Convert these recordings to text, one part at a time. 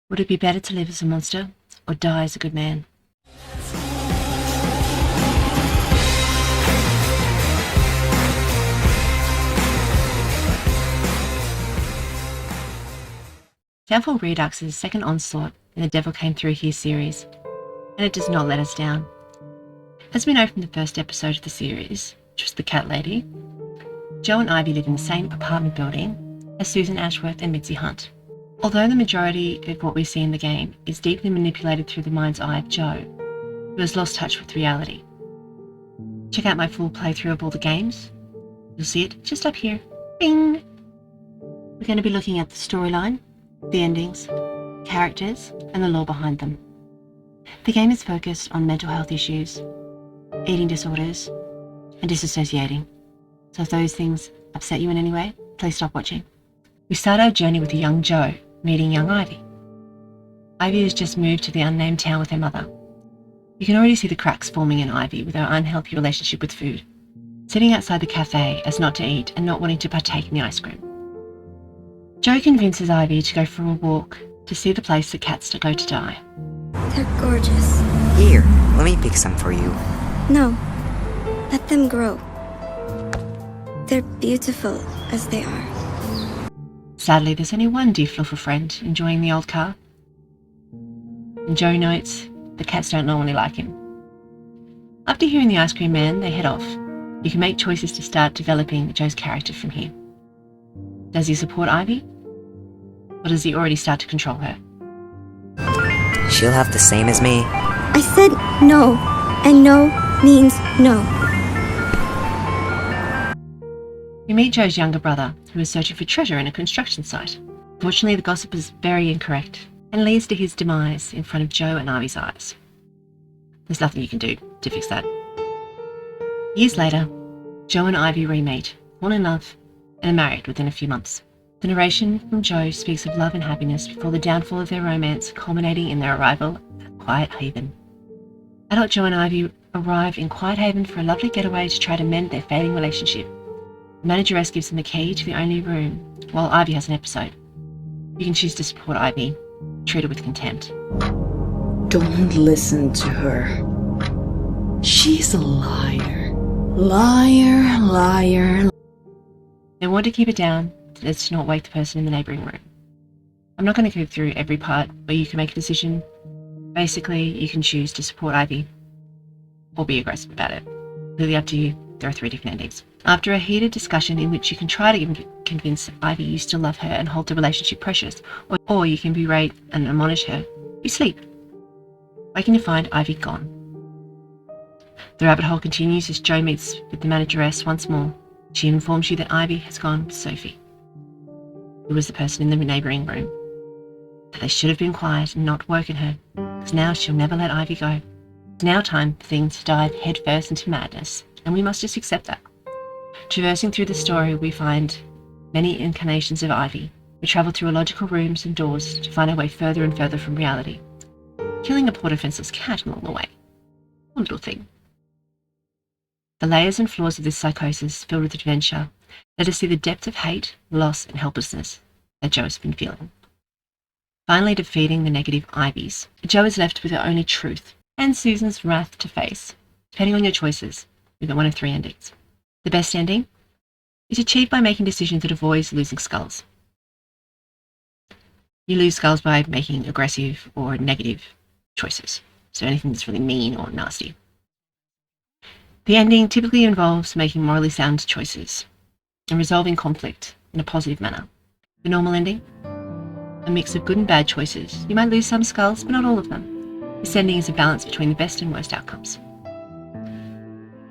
Would it be better to live as a monster or die as a good man? Downfall Redux's second onslaught in the Devil Came Through Here series, and it does not let us down. As we know from the first episode of the series, which was The Cat Lady, Jo and Ivy live in the same apartment building as Susan Ashworth and Mitzi Hunt. Although the majority of what we see in the game is deeply manipulated through the mind's eye of Jo, who has lost touch with reality. Check out my full playthrough of all the games. You'll see it just up here. Bing! We're going to be looking at the storyline, the endings, characters, and the lore behind them. The game is focused on mental health issues, eating disorders, and disassociating. So if those things upset you in any way, please stop watching. We start our journey with a young Jo meeting young Ivy. Ivy has just moved to the unnamed town with her mother. You can already see the cracks forming in Ivy with her unhealthy relationship with food, sitting outside the cafe as not to eat and not wanting to partake in the ice cream. Jo convinces Ivy to go for a walk to see the place that cats go to die. They're gorgeous. Here, let me pick some for you. No, let them grow. They're beautiful as they are. Sadly, there's only one dear fluffy friend enjoying the old car. And Jo notes the cats don't normally like him. After hearing the ice cream man, they head off. You can make choices to start developing Jo's character from here. Does he support Ivy? Or does he already start to control her? She'll have the same as me. I said no, and no means no. We meet Jo's younger brother, who is searching for treasure in a construction site. Fortunately, the gossip is very incorrect and leads to his demise in front of Jo and Ivy's eyes. There's nothing you can do to fix that. Years later, Jo and Ivy re-meet, fall in love, and are married within a few months. The narration from Jo speaks of love and happiness before the downfall of their romance, culminating in their arrival at Quiet Haven. Adult Jo and Ivy arrive in Quiet Haven for a lovely getaway to try to mend their fading relationship. The manageress gives them the key to the only room, while Ivy has an episode. You can choose to support Ivy, treat her with contempt. Don't listen to her. She's a liar. Liar, liar. They want to keep it down, let's not wake the person in the neighbouring room. I'm not going to go through every part, but you can make a decision. Basically, you can choose to support Ivy, or be aggressive about it. Completely up to you. There are 3 different endings. After a heated discussion in which you can try to convince Ivy you still love her and hold the relationship precious, or you can berate and admonish her, you sleep, waking to find Ivy gone. The rabbit hole continues as Jo meets with the manageress once more. She informs you that Ivy has gone with Sophie, who was the person in the neighbouring room. That they should have been quiet and not woken her, because now she'll never let Ivy go. It's now time for things to dive headfirst into madness, and we must just accept that. Traversing through the story, we find many incarnations of Ivy. We travel through illogical rooms and doors to find our way further and further from reality, killing a poor defenseless cat along the way. One little thing. The layers and flaws of this psychosis, filled with adventure, let us see the depth of hate, loss, and helplessness that Jo has been feeling. Finally defeating the negative Ivies, Jo is left with her only truth and Susan's wrath to face. Depending on your choices, we've got one of 3 endings. The best ending is achieved by making decisions that avoid losing skulls. You lose skulls by making aggressive or negative choices, so anything that's really mean or nasty. The ending typically involves making morally sound choices and resolving conflict in a positive manner. The normal ending? A mix of good and bad choices. You might lose some skulls, but not all of them. This ending is a balance between the best and worst outcomes.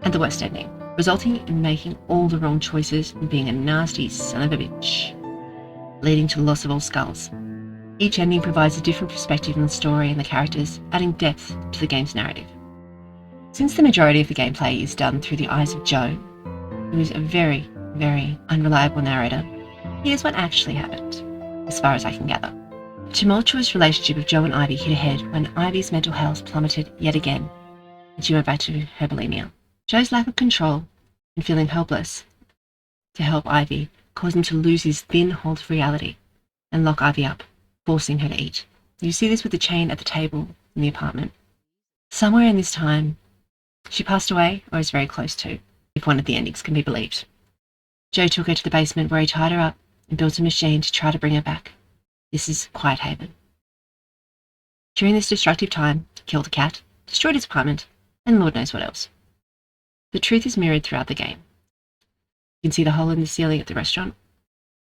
And the worst ending, resulting in making all the wrong choices and being a nasty son of a bitch, leading to the loss of all skulls. Each ending provides a different perspective on the story and the characters, adding depth to the game's narrative. Since the majority of the gameplay is done through the eyes of Jo, who is a very, very unreliable narrator, here's what actually happened, as far as I can gather. The tumultuous relationship of Jo and Ivy hit ahead when Ivy's mental health plummeted yet again, and she went back to her bulimia. Jo's lack of control and feeling helpless to help Ivy caused him to lose his thin hold of reality and lock Ivy up, forcing her to eat. You see this with the chain at the table in the apartment. Somewhere in this time, she passed away or is very close to, if one of the endings can be believed. Joe took her to the basement where he tied her up and built a machine to try to bring her back. This is Quiet Haven. During this destructive time, he killed a cat, destroyed his apartment, and Lord knows what else. The truth is mirrored throughout the game. You can see the hole in the ceiling at the restaurant,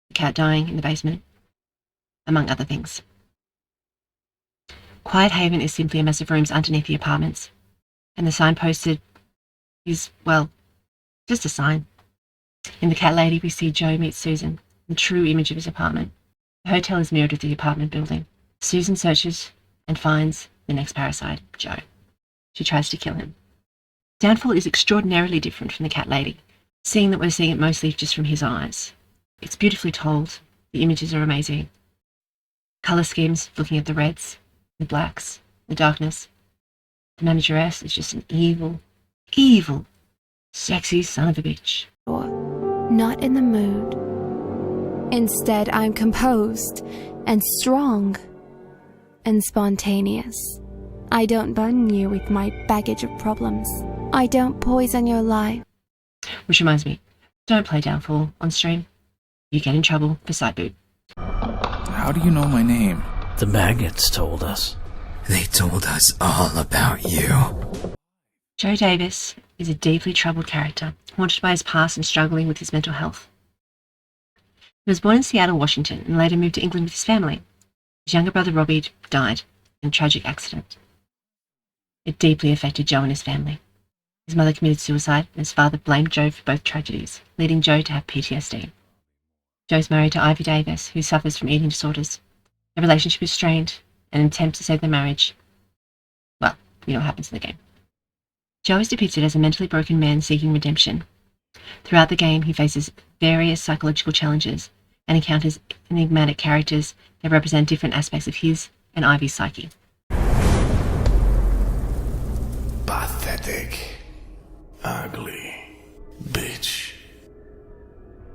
the cat dying in the basement, among other things. Quiet Haven is simply a mess of rooms underneath the apartments, and the sign posted is, well, just a sign. In The Cat Lady, we see Joe meet Susan, the true image of his apartment. The hotel is mirrored with the apartment building. Susan searches and finds the next parasite, Joe. She tries to kill him. Downfall is extraordinarily different from The Cat Lady, seeing that we're seeing it mostly just from his eyes. It's beautifully told. The images are amazing. Colour schemes, looking at the reds, the blacks, the darkness. The manageress is just an evil, sexy son of a bitch. Not in the mood. Instead, I'm composed and strong and spontaneous. I don't burden you with my baggage of problems. I don't poison your life. Which reminds me, don't play Downfall on stream. You get in trouble for side boot. How do you know my name? The maggots told us. They told us all about you. Joe Davis is a deeply troubled character, haunted by his past and struggling with his mental health. He was born in Seattle, Washington, and later moved to England with his family. His younger brother Robbie died in a tragic accident. It deeply affected Joe and his family. His mother committed suicide, and his father blamed Joe for both tragedies, leading Joe to have PTSD. Joe's married to Ivy Davis, who suffers from eating disorders. Their relationship is strained, and an attempt to save their marriage. Well, you know what happens in the game. Joe is depicted as a mentally broken man seeking redemption. Throughout the game, he faces various psychological challenges and encounters enigmatic characters that represent different aspects of his and Ivy's psyche. Pathetic. Ugly. Bitch.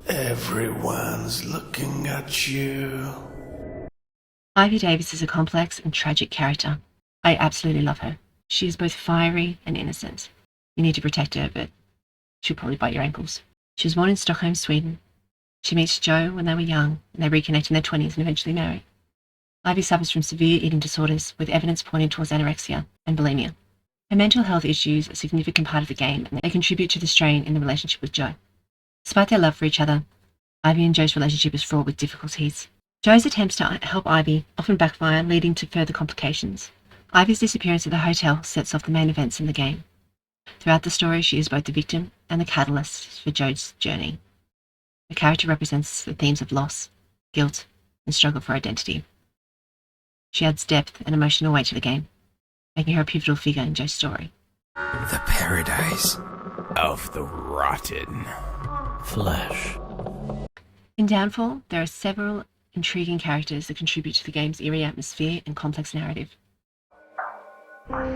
Everyone's looking at you. Ivy Davis is a complex and tragic character. I absolutely love her. She is both fiery and innocent. You need to protect her, but she'll probably bite your ankles. She was born in Stockholm, Sweden. She meets Joe when they were young, and they reconnect in their 20s and eventually marry. Ivy suffers from severe eating disorders, with evidence pointing towards anorexia and bulimia. Her mental health issues are a significant part of the game, and they contribute to the strain in the relationship with Joe. Despite their love for each other, Ivy and Joe's relationship is fraught with difficulties. Joe's attempts to help Ivy often backfire, leading to further complications. Ivy's disappearance at the hotel sets off the main events in the game. Throughout the story, she is both the victim and the catalyst for Joe's journey. The character represents the themes of loss, guilt, and struggle for identity. She adds depth and emotional weight to the game, making her a pivotal figure in Joe's story. The paradise Of the rotten. Flesh. In Downfall, there are several intriguing characters that contribute to the game's eerie atmosphere and complex narrative.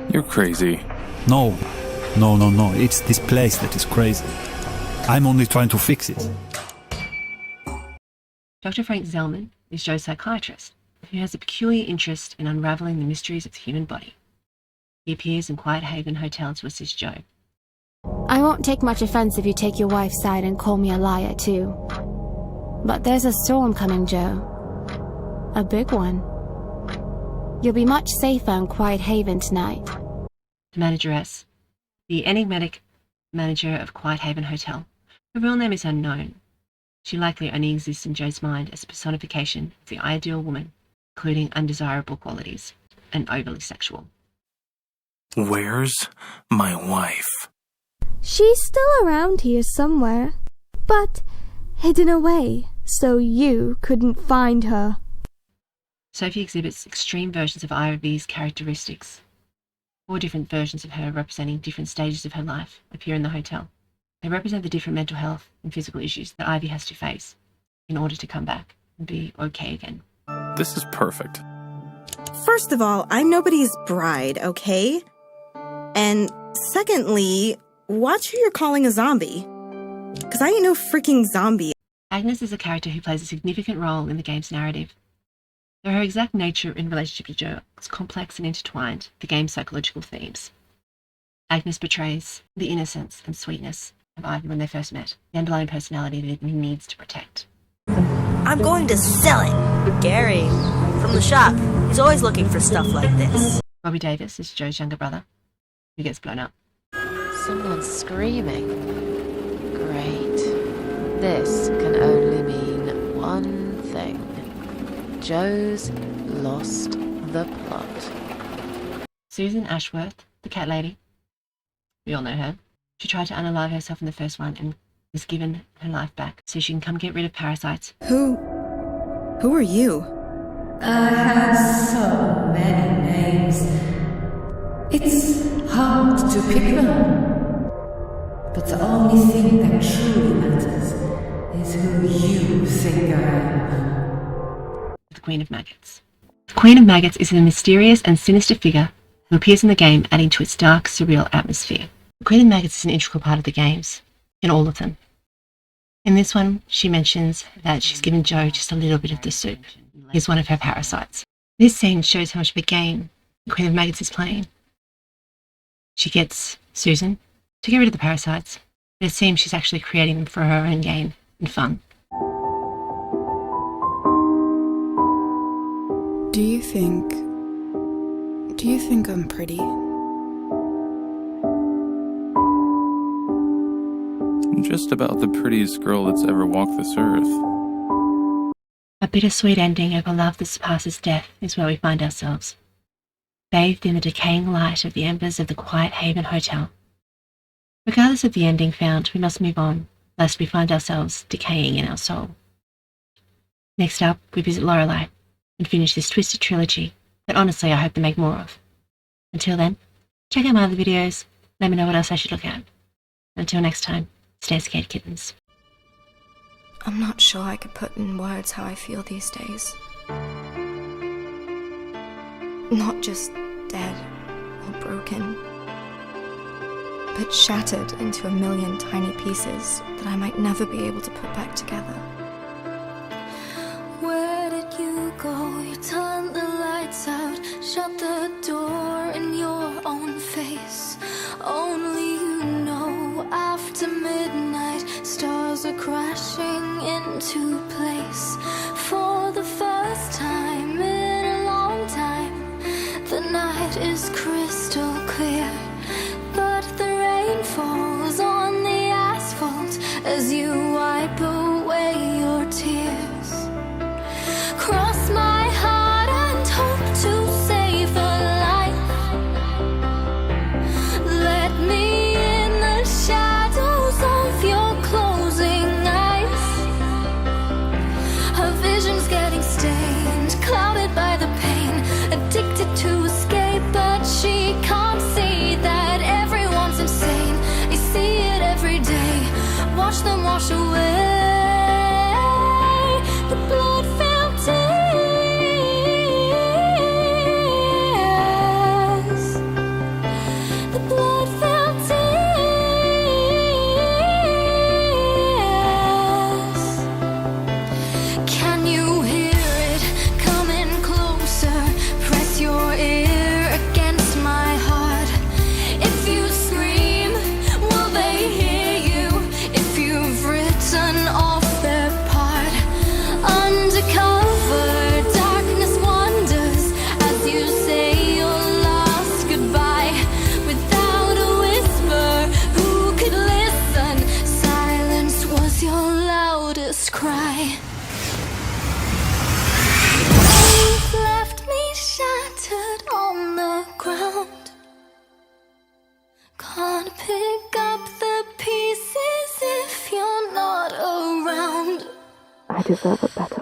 You're crazy. No. It's this place that is crazy. I'm only trying to fix it. Dr. Frank Zellman is Joe's psychiatrist, who has a peculiar interest in unraveling the mysteries of the human body. He appears in Quiet Haven Hotel to assist Joe. I won't take much offense if you take your wife's side and call me a liar, too. But there's a storm coming, Joe. A big one. You'll be much safer in Quiet Haven tonight. The manageress, the enigmatic manager of Quiet Haven Hotel. Her real name is unknown. She likely only exists in Joe's mind as a personification of the ideal woman, including undesirable qualities and overly sexual. Where's my wife? She's still around here somewhere, but hidden away so you couldn't find her. Sophie exhibits extreme versions of Ivy's characteristics. 4 different versions of her representing different stages of her life appear in the hotel. They represent the different mental health and physical issues that Ivy has to face in order to come back and be okay again. This is perfect. First of all, I'm nobody's bride, okay? And secondly, watch who you're calling a zombie. Because I ain't no freaking zombie. Agnes is a character who plays a significant role in the game's narrative. Though her exact nature in relationship to Joe is complex and intertwined with the game's psychological themes. Agnes betrays the innocence and sweetness of Ivy when they first met, the underlying personality that he needs to protect. I'm going to sell it. Gary, from the shop. He's always looking for stuff like this. Robbie Davis is Joe's younger brother, who gets blown up. Someone's screaming. Great. This can only mean one thing. Joe's lost the plot. Susan Ashworth, the cat lady. We all know her. She tried to unalive herself in the first one and was given her life back so she can come get rid of parasites. Who are you? I have so many names. It's hard to pick them. But the only thing that truly matters is who you think I am. The Queen of Maggots. The Queen of Maggots is a mysterious and sinister figure who appears in the game, adding to its dark, surreal atmosphere. The Queen of Maggots is an integral part of the games, in all of them. In this one, she mentions that she's given Joe just a little bit of the soup. He's one of her parasites. This scene shows how much of a game the Queen of Maggots is playing. She gets Susan to get rid of the parasites, but it seems she's actually creating them for her own gain and fun. Do you think I'm pretty? Just about the prettiest girl that's ever walked this earth. A bittersweet ending of a love that surpasses death is where we find ourselves, bathed in the decaying light of the embers of the Quiet Haven Hotel. Regardless of the ending found, we must move on, lest we find ourselves decaying in our soul. Next up, we visit Lorelei and finish this twisted trilogy that honestly I hope they make more of. Until then, check out my other videos, let me know what else I should look at. Until next time, stay scared, kittens. I'm not sure I could put in words how I feel these days. Not just dead or broken, but shattered into a million tiny pieces that I might never be able to put back together. Where did you go? You turned the lights out, shut the door in your own face. Only you know, after midnight, stars are crashing into place. For the first time in a long time, the night is crystal clear, but the rain falls on the asphalt as you wipe away your tears. Cross my heart and hope to save a life. Let me in the shadows of your closing eyes. Her vision's getting stained, clouded by the pain, addicted to escape, but she can't see that everyone's insane. You see it every day, watch them wash away. The blood cry. You've left me shattered on the ground. Can't pick up the pieces if you're not around. I deserve a better